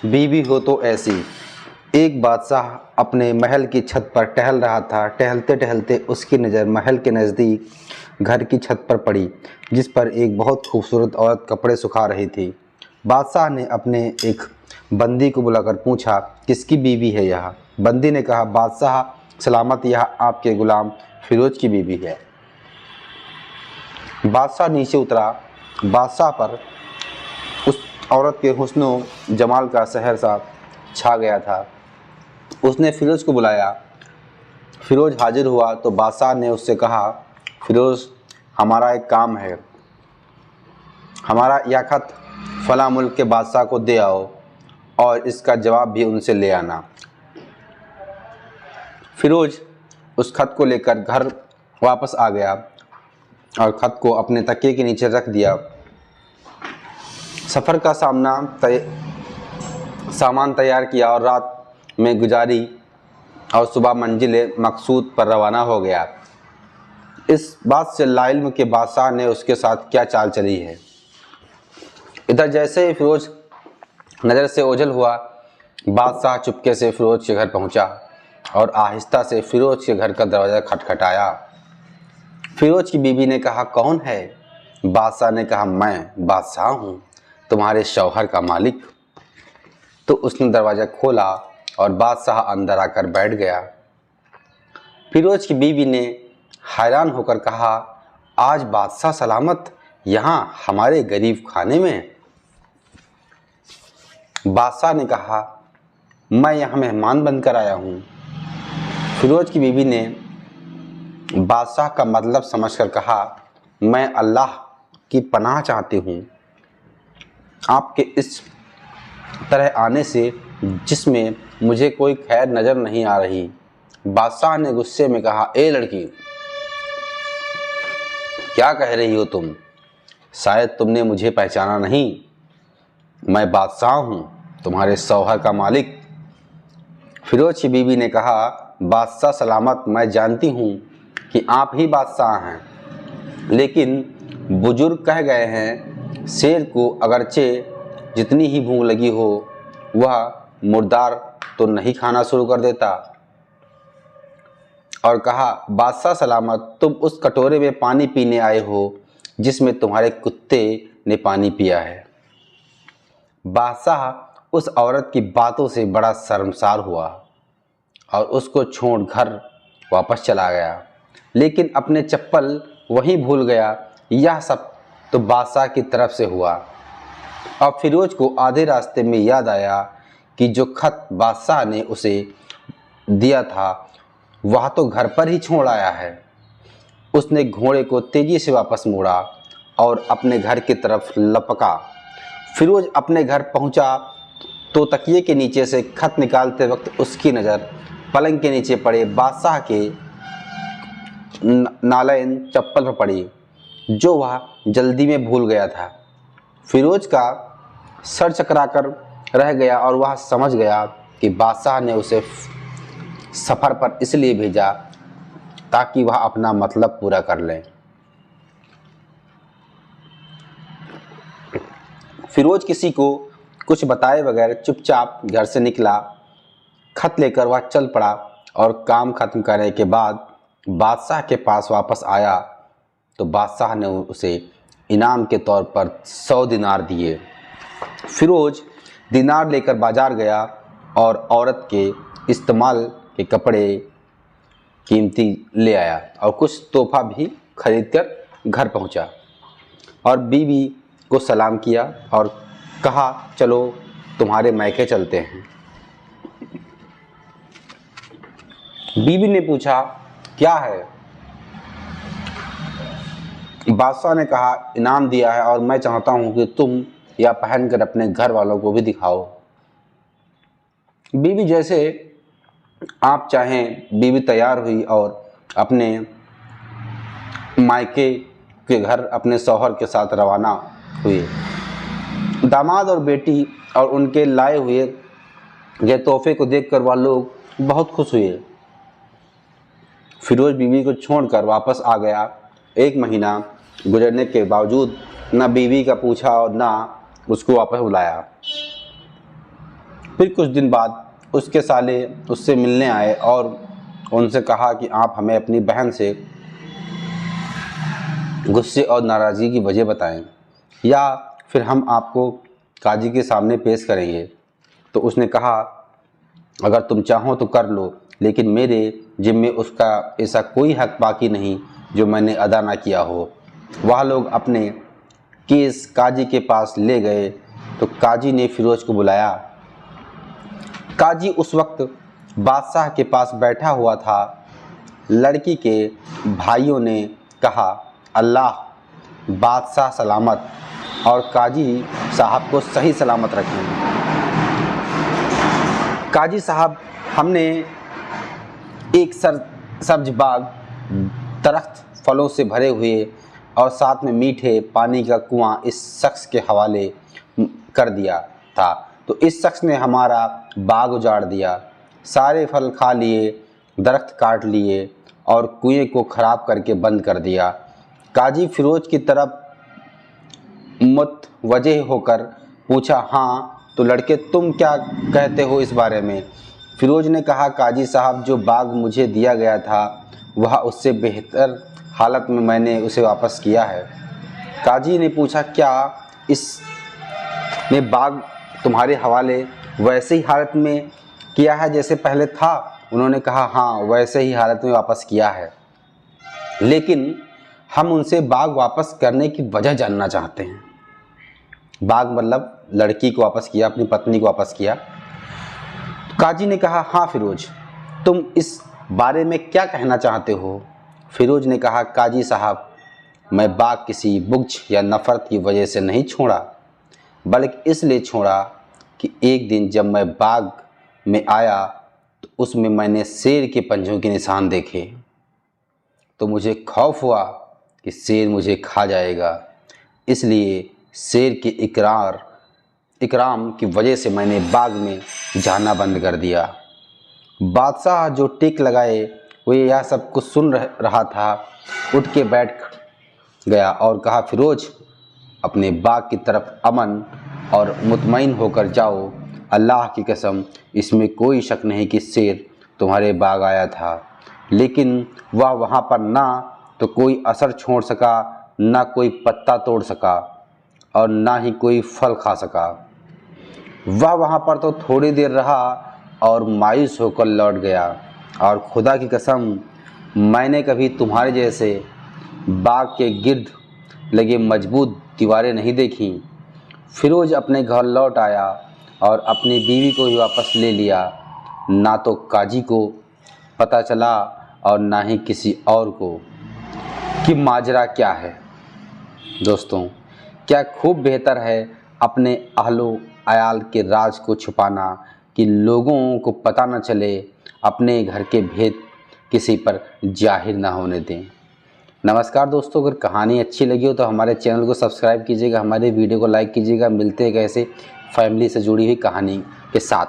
बीवी हो तो ऐसी। एक बादशाह अपने महल की छत पर टहल रहा था। टहलते टहलते उसकी नज़र महल के नज़दीक घर की छत पर पड़ी, जिस पर एक बहुत खूबसूरत औरत कपड़े सुखा रही थी। बादशाह ने अपने एक बंदी को बुलाकर पूछा, किसकी बीवी है यह? बंदी ने कहा, बादशाह सलामत, यह आपके गुलाम फिरोज की बीवी है। बादशाह नीचे उतरा। बादशाह पर उस औरत के हुस्न जमाल का सहर सा छा गया था। उसने फिरोज को बुलाया। फिरोज हाजिर हुआ तो बादशाह ने उससे कहा, फिरोज, हमारा एक काम है। हमारा यह खत फला मुल्क के बादशाह को दे आओ और इसका जवाब भी उनसे ले आना। फिरोज उस खत को लेकर घर वापस आ गया और खत को अपने तकिए के नीचे रख दिया। सफ़र का सामान तैयार किया और रात में गुजारी और सुबह मंजिल मकसूद पर रवाना हो गया। इस बात से लाइल्म के बादशाह ने उसके साथ क्या चाल चली है। इधर जैसे ही फिरोज नज़र से ओझल हुआ, बादशाह चुपके से फिरोज के घर पहुंचा और आहिस्ता से फिरोज के घर का दरवाज़ा खटखटाया। फिरोज की बीवी ने कहा, कौन है? बादशाह ने कहा, मैं बादशाह हूँ, तुम्हारे शौहर का मालिक। तो उसने दरवाज़ा खोला और बादशाह अंदर आकर बैठ गया। फिरोज की बीवी ने हैरान होकर कहा, आज बादशाह सलामत यहाँ हमारे गरीब खाने में? बादशाह ने कहा, मैं यहाँ मेहमान बनकर आया हूँ। फिरोज की बीवी ने बादशाह का मतलब समझकर कहा, मैं अल्लाह की पनाह चाहती हूँ आपके इस तरह आने से, जिसमें मुझे कोई खैर नज़र नहीं आ रही। बादशाह ने गुस्से में कहा, ए लड़की, क्या कह रही हो तुम? शायद तुमने मुझे पहचाना नहीं। मैं बादशाह हूँ, तुम्हारे शौहर का मालिक। फिरोज की बीवी ने कहा, बादशाह सलामत, मैं जानती हूँ कि आप ही बादशाह हैं, लेकिन बुजुर्ग कह गए हैं, शेर को अगरचे जितनी ही भूख लगी हो वह मुर्दार तो नहीं खाना शुरू कर देता। और कहा, बादशाह सलामत, तुम उस कटोरे में पानी पीने आए हो जिसमें तुम्हारे कुत्ते ने पानी पिया है। बादशाह उस औरत की बातों से बड़ा शर्मसार हुआ और उसको छोड़ घर वापस चला गया, लेकिन अपने चप्पल वहीं भूल गया। यह सब तो बादशाह की तरफ से हुआ। अब फिरोज को आधे रास्ते में याद आया कि जो खत बादशाह ने उसे दिया था वह तो घर पर ही छोड़ आया है। उसने घोड़े को तेजी से वापस मोड़ा और अपने घर की तरफ लपका। फिरोज अपने घर पहुंचा तो तकिए के नीचे से खत निकालते वक्त उसकी नज़र पलंग के नीचे पड़े बादशाह के नालैन चप्पल पर पड़ी, जो वह जल्दी में भूल गया था। फिरोज का सर चकराकर रह गया और वह समझ गया कि बादशाह ने उसे सफ़र पर इसलिए भेजा ताकि वह अपना मतलब पूरा कर ले। फिरोज किसी को कुछ बताए बगैर चुपचाप घर से निकला। खत लेकर वह चल पड़ा और काम खत्म करने के बाद बादशाह के पास वापस आया तो बादशाह ने उसे इनाम के तौर पर 100 दिनार दिए। फिरोज दिनार लेकर बाजार गया और औरत के इस्तेमाल के कपड़े कीमती ले आया और कुछ तोहफा भी खरीदकर घर पहुंचा और बीवी को सलाम किया और कहा, चलो तुम्हारे मैके चलते हैं। बीवी ने पूछा, क्या है? बादशाह ने कहा, इनाम दिया है और मैं चाहता हूं कि तुम यह पहनकर अपने घर वालों को भी दिखाओ। बीवी जैसे आप चाहें। बीवी तैयार हुई और अपने मायके के घर अपने शौहर के साथ रवाना हुए। दामाद और बेटी और उनके लाए हुए ये तोहफे को देखकर वह लोग बहुत खुश हुए। फिरोज बीवी को छोड़कर वापस आ गया। 1 महीना गुजरने के बावजूद न बीवी का पूछा और न उसको वापस बुलाया। फिर कुछ दिन बाद उसके साले उससे मिलने आए और उनसे कहा कि आप हमें अपनी बहन से गुस्से और नाराज़गी की वजह बताएं या फिर हम आपको काजी के सामने पेश करेंगे। तो उसने कहा, अगर तुम चाहो तो कर लो, लेकिन मेरे जिम्मे उसका ऐसा कोई हक बाकी नहीं जो मैंने अदा ना किया हो। वह लोग अपने केस काजी के पास ले गए तो काजी ने फिरोज को बुलाया। काजी उस वक्त बादशाह के पास बैठा हुआ था। लड़की के भाइयों ने कहा, अल्लाह बादशाह सलामत और काजी साहब को सही सलामत रखें। काजी साहब, हमने एक सब्ज बाग, दरख्त फलों से भरे हुए और साथ में मीठे पानी का कुआं इस शख्स के हवाले कर दिया था, तो इस शख्स ने हमारा बाग उजाड़ दिया, सारे फल खा लिए, दरख्त काट लिए और कुएं को ख़राब करके बंद कर दिया। काजी फिरोज की तरफ मुतवज्जह होकर पूछा, हाँ तो लड़के तुम क्या कहते हो इस बारे में? फिरोज ने कहा, काजी साहब, जो बाग मुझे दिया गया था वह उससे बेहतर हालत में मैंने उसे वापस किया है। काजी ने पूछा, क्या इसने बाग तुम्हारे हवाले वैसे ही हालत में किया है जैसे पहले था? उन्होंने कहा, हाँ वैसे ही हालत में वापस किया है, लेकिन हम उनसे बाग वापस करने की वजह जानना चाहते हैं। बाग मतलब लड़की को वापस किया, अपनी पत्नी को वापस किया। काजी ने कहा, हाँ फिरोज, तुम इस बारे में क्या कहना चाहते हो? फिरोज ने कहा, काजी साहब, मैं बाग किसी बुग़्ज़ या नफ़रत की वजह से नहीं छोड़ा, बल्कि इसलिए छोड़ा कि एक दिन जब मैं बाग में आया तो उसमें मैंने शेर के पंजों के निशान देखे, तो मुझे खौफ हुआ कि शेर मुझे खा जाएगा। इसलिए शेर के इकराम की वजह से मैंने बाग में जाना बंद कर दिया। बादशाह जो टिक लगाए वो यह सब कुछ सुन रहा था, उठ के बैठ गया और कहा, फिरोज, अपने बाग की तरफ अमन और मुतमईन होकर जाओ। अल्लाह की कसम, इसमें कोई शक नहीं कि शेर तुम्हारे बाग आया था, लेकिन वह वहाँ पर ना तो कोई असर छोड़ सका, ना कोई पत्ता तोड़ सका और ना ही कोई फल खा सका। वह वहाँ पर तो थोड़ी देर रहा और मायूस होकर लौट गया, और खुदा की कसम, मैंने कभी तुम्हारे जैसे बाग के गिर्द लगे मजबूत दीवारें नहीं देखी। फिरोज अपने घर लौट आया और अपनी बीवी को भी वापस ले लिया। ना तो काजी को पता चला और ना ही किसी और को कि माजरा क्या है। दोस्तों, क्या खूब बेहतर है अपने अहलो अयाल के राज को छुपाना कि लोगों को पता न चले, अपने घर के भेद किसी पर जाहिर ना होने दें। नमस्कार दोस्तों, अगर कहानी अच्छी लगी हो तो हमारे चैनल को सब्सक्राइब कीजिएगा, हमारे वीडियो को लाइक कीजिएगा। मिलते हैं एक ऐसे फैमिली से जुड़ी हुई कहानी के साथ।